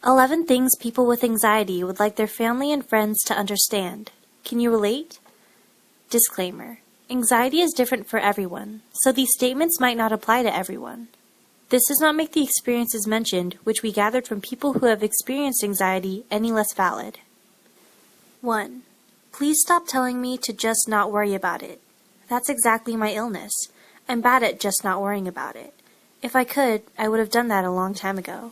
11 things people with anxiety would like their family and friends to understand. Can you relate? Disclaimer. Anxiety is different for everyone, so these statements might not apply to everyone. This does not make the experiences mentioned, which we gathered from people who have experienced anxiety, any less valid. 1. Please stop telling me to just not worry about it. That's exactly my illness. I'm bad at just not worrying about it. If I could, I would have done that a long time ago.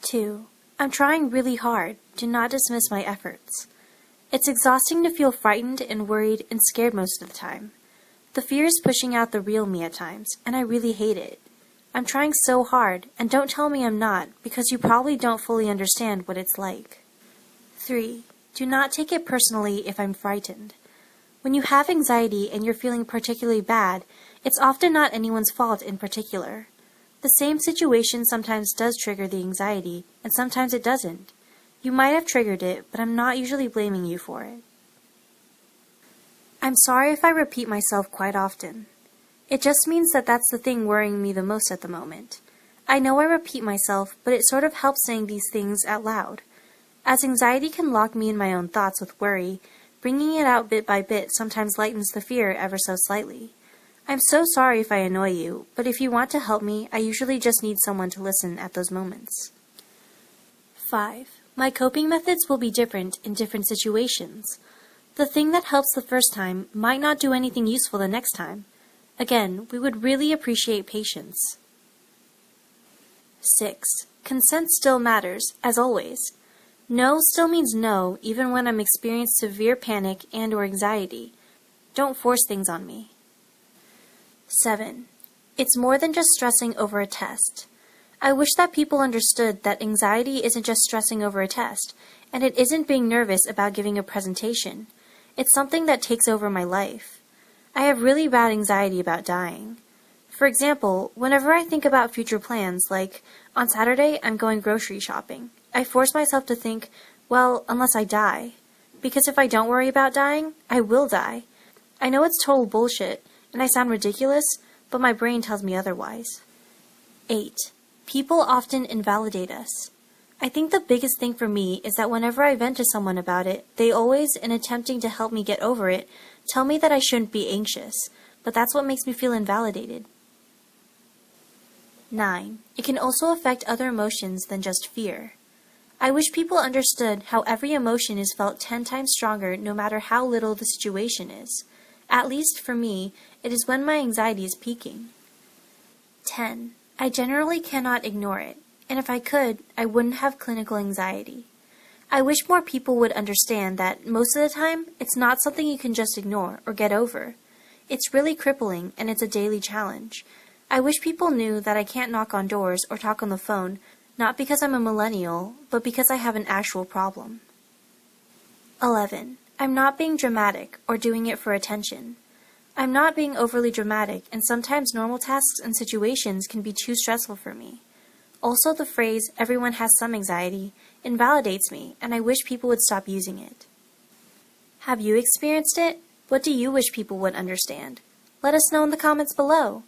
2. I'm trying really hard. Do not dismiss my efforts. It's exhausting to feel frightened and worried and scared most of the time. The fear is pushing out the real me at times, and I really hate it. I'm trying so hard, and don't tell me I'm not, because you probably don't fully understand what it's like. 3. Do not take it personally if I'm frightened. When you have anxiety and you're feeling particularly bad, it's often not anyone's fault in particular. The same situation sometimes does trigger the anxiety, and sometimes it doesn't. You might have triggered it, but I'm not usually blaming you for it. I'm sorry if I repeat myself quite often. It just means that that's the thing worrying me the most at the moment. I know I repeat myself, but it sort of helps saying these things out loud. As anxiety can lock me in my own thoughts with worry, bringing it out bit by bit sometimes lightens the fear ever so slightly. I'm so sorry if I annoy you, but if you want to help me, I usually just need someone to listen at those moments. 5. My coping methods will be different in different situations. The thing that helps the first time might not do anything useful the next time. Again, we would really appreciate patience. 6. Consent still matters, as always. No still means no, even when I'm experiencing severe panic and/or anxiety. Don't force things on me. 7. It's more than just stressing over a test. I wish that people understood that anxiety isn't just stressing over a test, and it isn't being nervous about giving a presentation. It's something that takes over my life. I have really bad anxiety about dying. For example, whenever I think about future plans, like, on Saturday I'm going grocery shopping, I force myself to think, well, unless I die. Because if I don't worry about dying, I will die. I know it's total bullshit, and I sound ridiculous, but my brain tells me otherwise. 8. People often invalidate us. I think the biggest thing for me is that whenever I vent to someone about it, they always, in attempting to help me get over it, tell me that I shouldn't be anxious, but that's what makes me feel invalidated. 9. It can also affect other emotions than just fear. I wish people understood how every emotion is felt 10 times stronger no matter how little the situation is. At least for me, it is when my anxiety is peaking. 10. I generally cannot ignore it, and if I could, I wouldn't have clinical anxiety. I wish more people would understand that most of the time, it's not something you can just ignore or get over. It's really crippling, and it's a daily challenge. I wish people knew that I can't knock on doors or talk on the phone, not because I'm a millennial, but because I have an actual problem. 11. I'm not being dramatic or doing it for attention. I'm not being overly dramatic, and sometimes normal tasks and situations can be too stressful for me. Also, the phrase, everyone has some anxiety, invalidates me, and I wish people would stop using it. Have you experienced it? What do you wish people would understand? Let us know in the comments below.